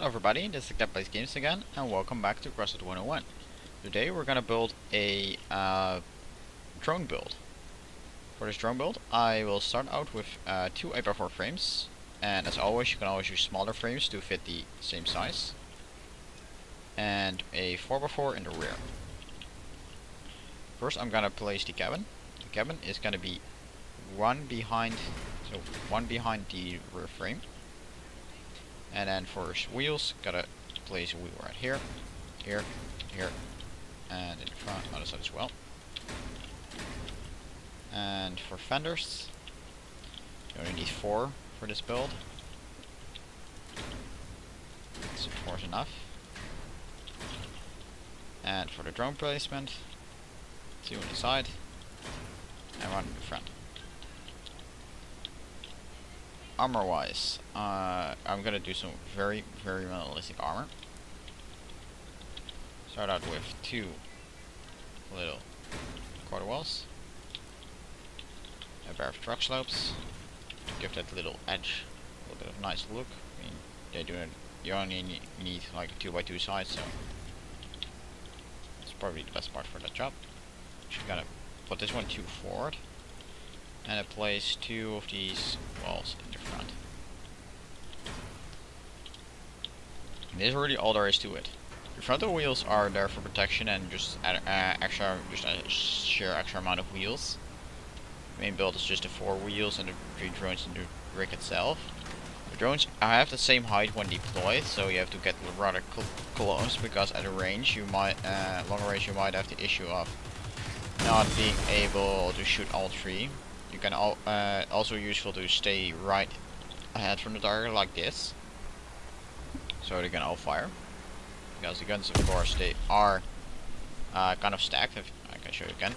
Hello everybody, this is Cat Plays Games again, and welcome back to Crossout 101. Today we're gonna build a drone build. For this drone build, I will start out with 2 8x4 frames, and as always, you can always use smaller frames to fit the same size, and a 4x4 in the rear. First, I'm gonna place the cabin. The cabin is gonna be one behind the rear frame. And then for wheels, gotta place a wheel right here, here, and in the front, other side as well. And for fenders, you only need 4 for this build. So 4 is enough. And for the drone placement, 2 on the side, and 1 in the front. Armor wise, I'm gonna do some very minimalistic armor. Start out with 2 little quarter walls, a pair of truck slopes to give that little edge, a little bit of nice look. I mean, they do it. You only need like a 2x2 size, so it's probably the best part for that job. Just gonna put this one 2 forward. And I place 2 of these walls in the front. And this is really all there is to it. The frontal wheels are there for protection and just a sheer extra amount of wheels. The main build is just the 4 wheels and the 3 drones in the rig itself. The drones have the same height when deployed, so you have to get rather close, because at a range you might, longer range, you might have the issue of not being able to shoot all 3. You can also useful to stay right ahead from the target like this, so they can all fire. Because the guns, of course, they are kind of stacked. If I can show you again.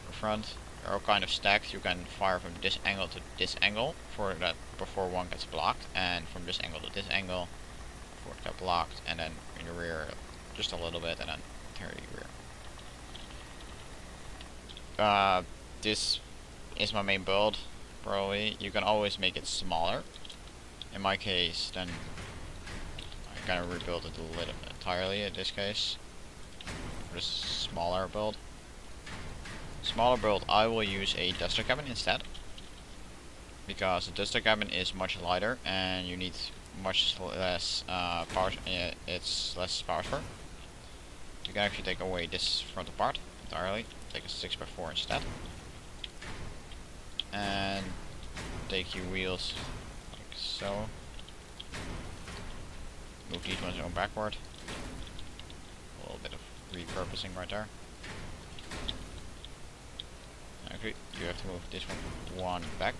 The front, they're all kind of stacked. You can fire from this angle to this angle for that before one gets blocked, and from this angle to this angle before it got blocked, and then in the rear just a little bit, and then tear the rear. This is my main build, probably. You can always make it smaller. In my case, then I kind of rebuild it a little entirely in this case. For this smaller build. Smaller build, I will use a duster cabin instead. Because the duster cabin is much lighter and you need much less power. It's less powerful. You can actually take away this frontal part entirely. Take a 6x4 instead. And take your wheels like so. Move these ones on backward. A little bit of repurposing right there. Okay, you have to move this one back.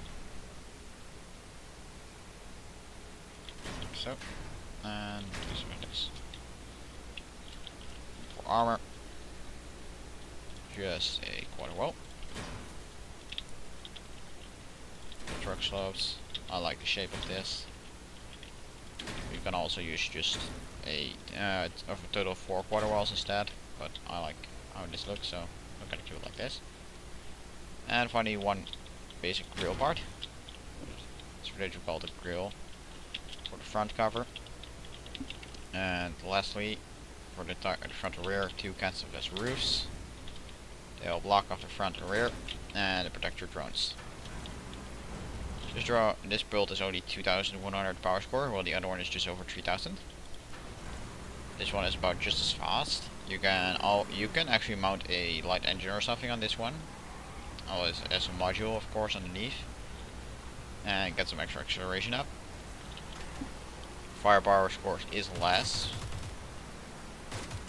Like so. And this one this. For armor, just a quarter wall. Truck slopes. I like the shape of this. You can also use just a total of 4 quarter walls instead, but I like how this looks, so I'm gonna do it like this. And finally, 1 basic grill part. It's what you call the grill for the front cover. And lastly, for the front and rear, 2 canvas roofs. They'll block off the front and rear and protect your drones. This build is only 2,100 power score, while the other one is just over 3,000. This one is about just as fast. You can actually mount a light engine or something on this one, as a module, of course, underneath, and get some extra acceleration up. Firepower, of course, is less,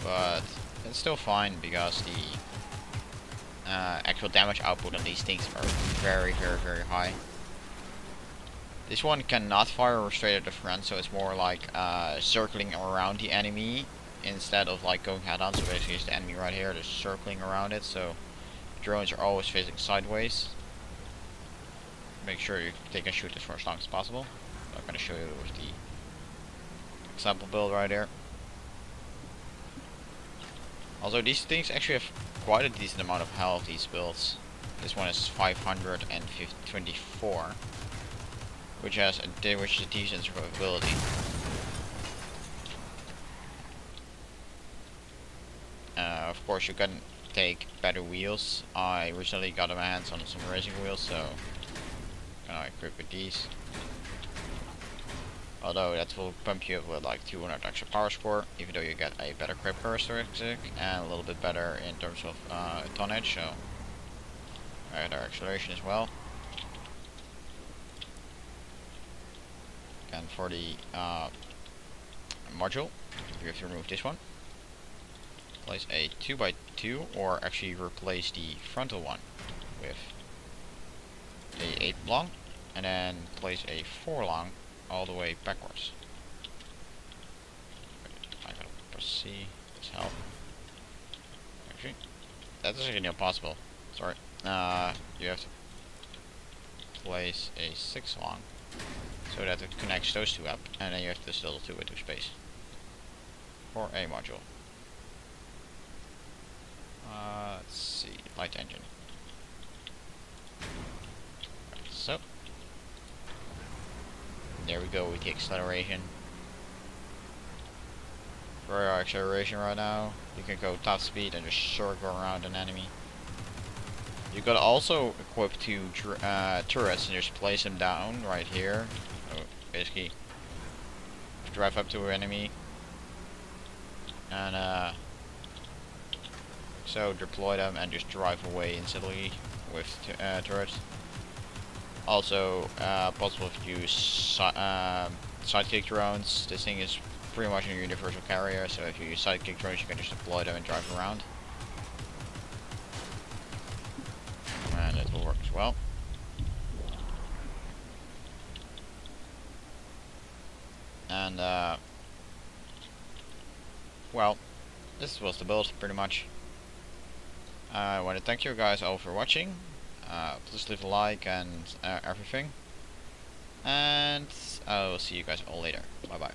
but it's still fine because the actual damage output on these things are very high. This one cannot fire straight at the front, so it's more like circling around the enemy instead of like going head on. So basically it's the enemy right here, just circling around it, so drones are always facing sideways. Make sure they can shoot this for as long as possible. I'm going to show you with the example build right here. Although these things actually have quite a decent amount of health, these builds. This one is 524. which is a decent survivability. Of course, you can take better wheels. I recently got my hands on some racing wheels, so I equip with these. Although that will pump you up with like 200 extra power score, even though you get a better grip characteristic and a little bit better in terms of tonnage, so better acceleration as well. And for the module, you have to remove this one. Place a 2x2, or actually replace the frontal one with a 8 long, and then place a 4 long all the way backwards. I gotta press C. Let's help. Actually, that's actually not possible. Sorry. You have to place a 6 long so that it connects those two up, and then you have to still do 2 into space for a module. Let's see, light engine. Right, so there we go with the acceleration. For our acceleration right now, you can go top speed and just circle around an enemy. You could also equip 2 turrets and just place them down right here. So basically, drive up to an enemy and so deploy them and just drive away instantly with turrets. Also, possible if you use Sidekick Drones. This thing is pretty much a universal carrier, so if you use Sidekick Drones, you can just deploy them and drive around. And it will work as well. And, well, this was the build, pretty much. I want to thank you guys all for watching. Please leave a like and everything. And I will see you guys all later. Bye bye.